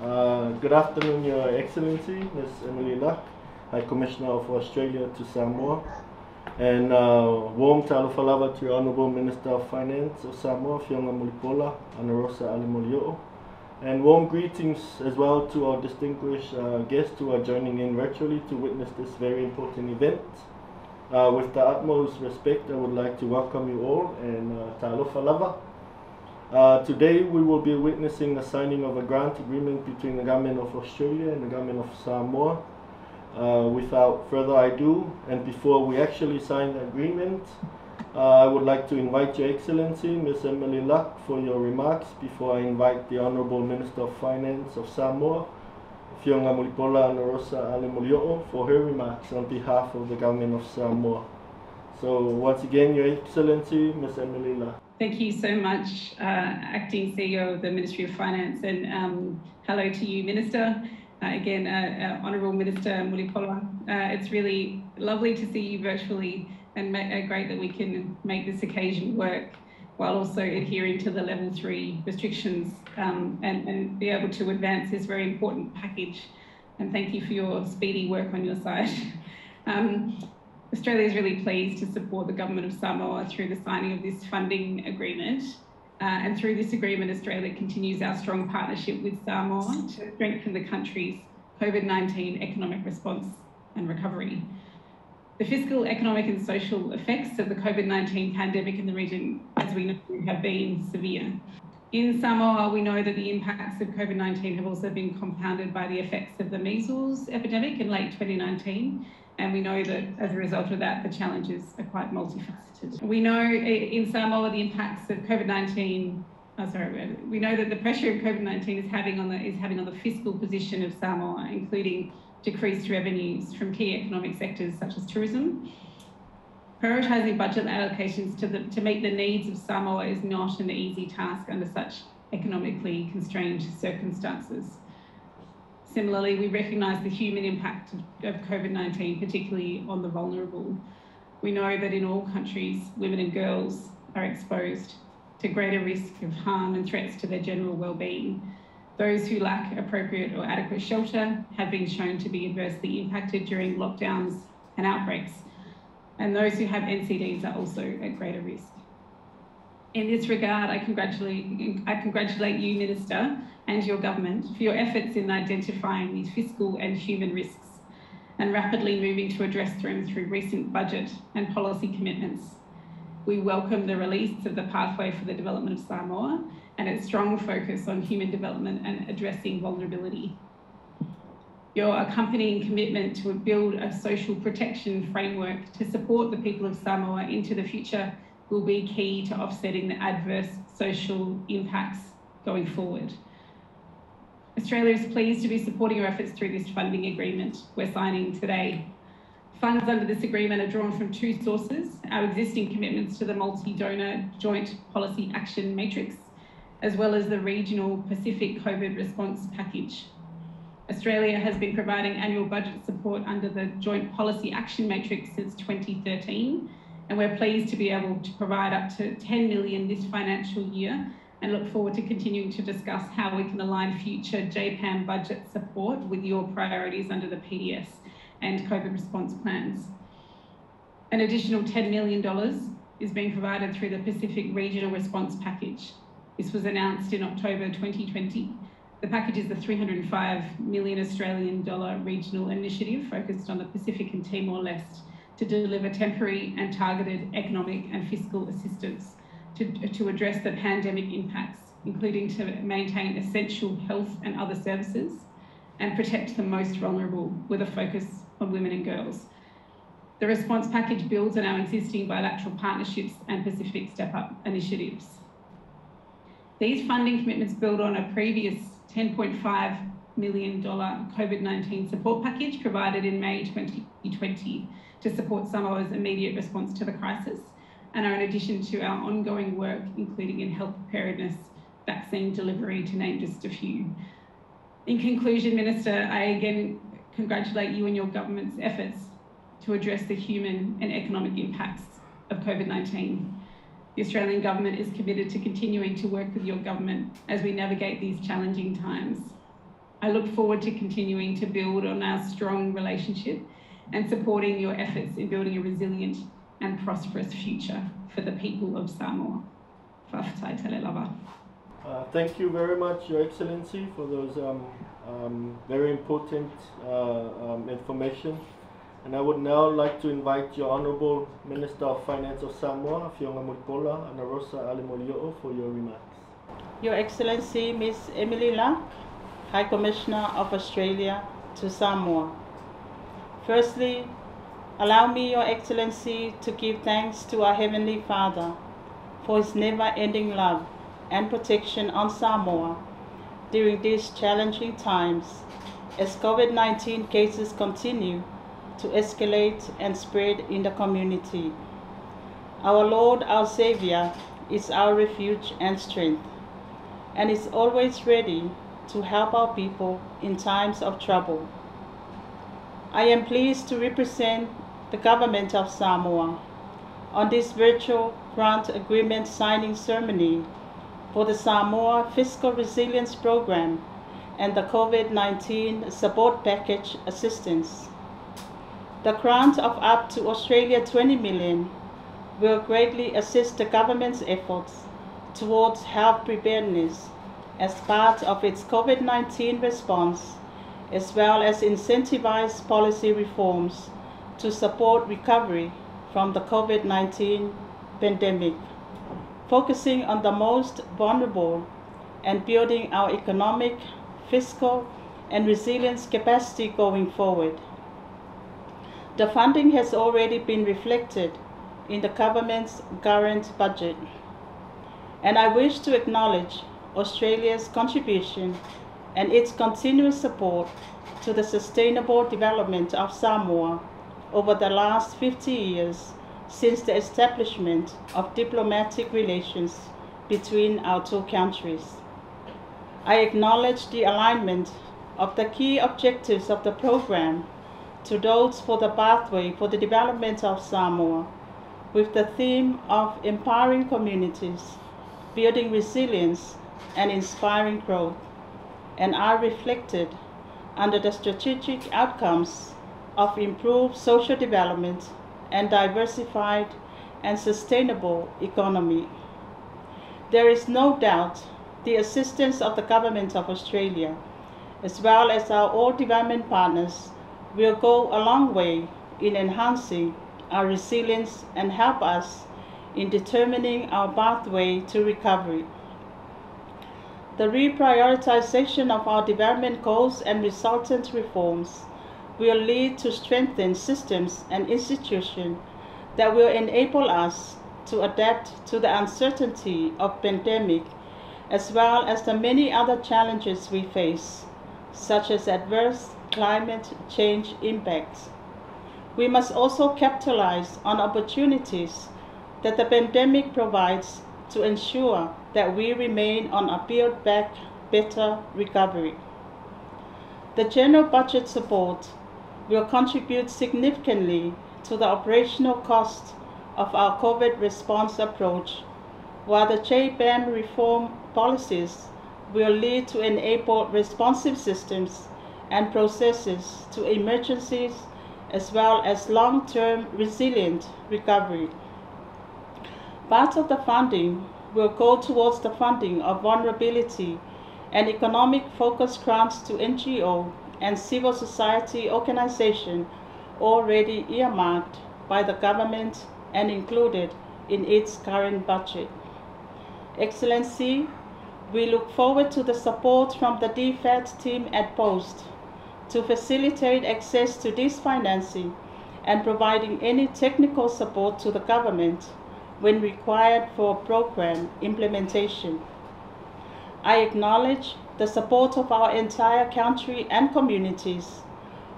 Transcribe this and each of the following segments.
Good afternoon, Your Excellency, Ms. Emily Luck, High Commissioner of Australia to Samoa, and warm talofalava to your Honourable Minister of Finance of Samoa, Fionga Mulipola, Ana Rosa Alimolio'o, and warm greetings as well to our distinguished guests who are joining in virtually to witness this very important event. With the utmost respect, I would like to welcome you all and talofalava. Today we will be witnessing the signing of a grant agreement between the Government of Australia and the Government of Samoa. Without further ado, and before we actually sign the agreement, I would like to invite Your Excellency, Ms. Emily Luck, for your remarks before I invite the Honourable Minister of Finance of Samoa, Fionga Mulipola Ana Rosa Alimolio'o, for her remarks on behalf of the Government of Samoa. So once again, Your Excellency, Ms. Emily Luck. Thank you so much, Acting CEO of the Ministry of Finance, and hello to you, Minister. Again, Honourable Minister Mulipola. It's really lovely to see you virtually, and great that we can make this occasion work while also adhering to the level 3 restrictions and be able to advance this very important package. And thank you for your speedy work on your side. Australia is really pleased to support the Government of Samoa through the signing of this funding agreement. And through this agreement, Australia continues our strong partnership with Samoa to strengthen the country's COVID-19 economic response and recovery. The fiscal, economic and social effects of the COVID-19 pandemic in the region, as we know, have been severe. In Samoa, we know that the impacts of COVID-19 have also been compounded by the effects of the measles epidemic in late 2019. And we know that as a result of that, the challenges are quite multifaceted. We know in Samoa the impacts of COVID-19, we know that the pressure of COVID-19 is having on the fiscal position of Samoa, including decreased revenues from key economic sectors such as tourism. Prioritising budget allocations to meet the needs of Samoa is not an easy task under such economically constrained circumstances. Similarly, we recognise the human impact of COVID-19, particularly on the vulnerable. We know that in all countries, women and girls are exposed to greater risk of harm and threats to their general well-being. Those who lack appropriate or adequate shelter have been shown to be adversely impacted during lockdowns and outbreaks. And those who have NCDs are also at greater risk. In this regard, I congratulate you, Minister, and your government for your efforts in identifying these fiscal and human risks and rapidly moving to address them through recent budget and policy commitments. We welcome the release of the Pathway for the Development of Samoa and its strong focus on human development and addressing vulnerability. Your accompanying commitment to build a social protection framework to support the people of Samoa into the future will be key to offsetting the adverse social impacts going forward. Australia is pleased to be supporting your efforts through this funding agreement we're signing today. Funds under this agreement are drawn from two sources: our existing commitments to the multi-donor Joint Policy Action Matrix, as well as the Regional Pacific COVID Response Package. Australia has been providing annual budget support under the Joint Policy Action Matrix since 2013, and we're pleased to be able to provide up to $10 million this financial year, and look forward to continuing to discuss how we can align future JPAM budget support with your priorities under the PDS and COVID response plans. An additional $10 million is being provided through the Pacific Regional Response Package. This was announced in October 2020. The package is the $305 million Australian dollar regional initiative focused on the Pacific and Timor-Leste to deliver temporary and targeted economic and fiscal assistance to address the pandemic impacts, including to maintain essential health and other services and protect the most vulnerable with a focus on women and girls. The response package builds on our existing bilateral partnerships and Pacific Step Up initiatives. These funding commitments build on a previous $10.5 million COVID-19 support package provided in May 2020 to support Samoa's immediate response to the crisis, and are in addition to our ongoing work, including in health preparedness, vaccine delivery, to name just a few. In conclusion, Minister, I again congratulate you and your government's efforts to address the human and economic impacts of COVID-19. The Australian Government is committed to continuing to work with your government as we navigate these challenging times. I look forward to continuing to build on our strong relationship and supporting your efforts in building a resilient and prosperous future for the people of Samoa. Whawhatai tele lava. Thank you very much, Your Excellency, for those very important information. And I would now like to invite Your Honourable Minister of Finance of Samoa, Fionga Muripola, Ana Rosa Alimolio'o, for your remarks. Your Excellency, Ms. Emily Luck, High Commissioner of Australia to Samoa. Firstly, allow me, Your Excellency, to give thanks to our Heavenly Father for His never-ending love and protection on Samoa during these challenging times as COVID-19 cases continue to escalate and spread in the community. Our Lord, our Savior, is our refuge and strength, and is always ready to help our people in times of trouble. I am pleased to represent the Government of Samoa on this virtual grant agreement signing ceremony for the Samoa Fiscal Resilience Program and the COVID-19 Support Package Assistance. The grant of up to Australia 20 million will greatly assist the government's efforts towards health preparedness as part of its COVID-19 response, as well as incentivise policy reforms to support recovery from the COVID-19 pandemic, focusing on the most vulnerable and building our economic, fiscal, and resilience capacity going forward. The funding has already been reflected in the government's current budget, and I wish to acknowledge Australia's contribution and its continuous support to the sustainable development of Samoa over the last 50 years since the establishment of diplomatic relations between our two countries. I acknowledge the alignment of the key objectives of the program to those for the pathway for the development of Samoa, with the theme of empowering communities, building resilience, and inspiring growth, and are reflected under the strategic outcomes of improved social development and diversified and sustainable economy. There is no doubt the assistance of the Government of Australia, as well as our all development partners, will go a long way in enhancing our resilience and help us in determining our pathway to recovery. The reprioritization of our development goals and resultant reforms will lead to strengthened systems and institutions that will enable us to adapt to the uncertainty of pandemic, as well as the many other challenges we face, such as adverse climate change impacts. We must also capitalize on opportunities that the pandemic provides to ensure that we remain on a Build Back Better recovery. The general budget support will contribute significantly to the operational cost of our COVID response approach, while the JBAM reform policies will lead to enable responsive systems and processes to emergencies, as well as long-term resilient recovery. Part of the funding will go towards the funding of vulnerability and economic-focused grants to NGO and civil society organizations already earmarked by the government and included in its current budget. Excellency, we look forward to the support from the DFAT team at Post to facilitate access to this financing and providing any technical support to the government when required for program implementation. I acknowledge the support of our entire country and communities.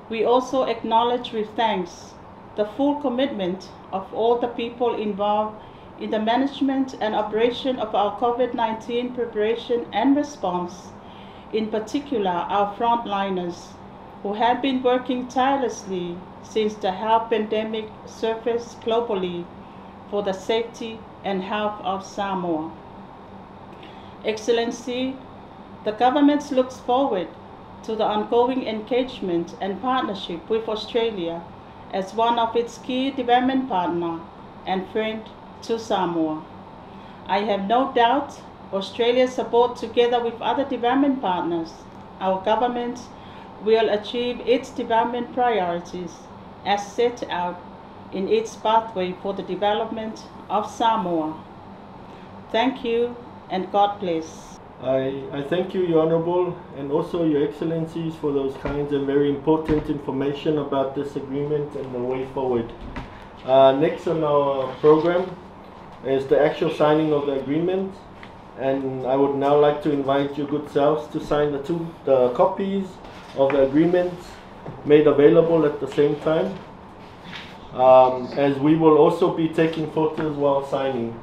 We also acknowledge with thanks the full commitment of all the people involved in the management and operation of our COVID-19 preparation and response, in particular our frontliners, who have been working tirelessly since the health pandemic surfaced globally for the safety and health of Samoa. Excellency, the government looks forward to the ongoing engagement and partnership with Australia as one of its key development partners and friend to Samoa. I have no doubt Australia's support, together with other development partners, our government will achieve its development priorities as set out in its pathway for the development of Samoa. Thank you and God bless. I thank you, Your Honourable, and also Your Excellencies for those kinds of very important information about this agreement and the way forward. Next on our program is the actual signing of the agreement, and I would now like to invite your good selves to sign the copies of the agreement made available at the same time, as we will also be taking photos while signing.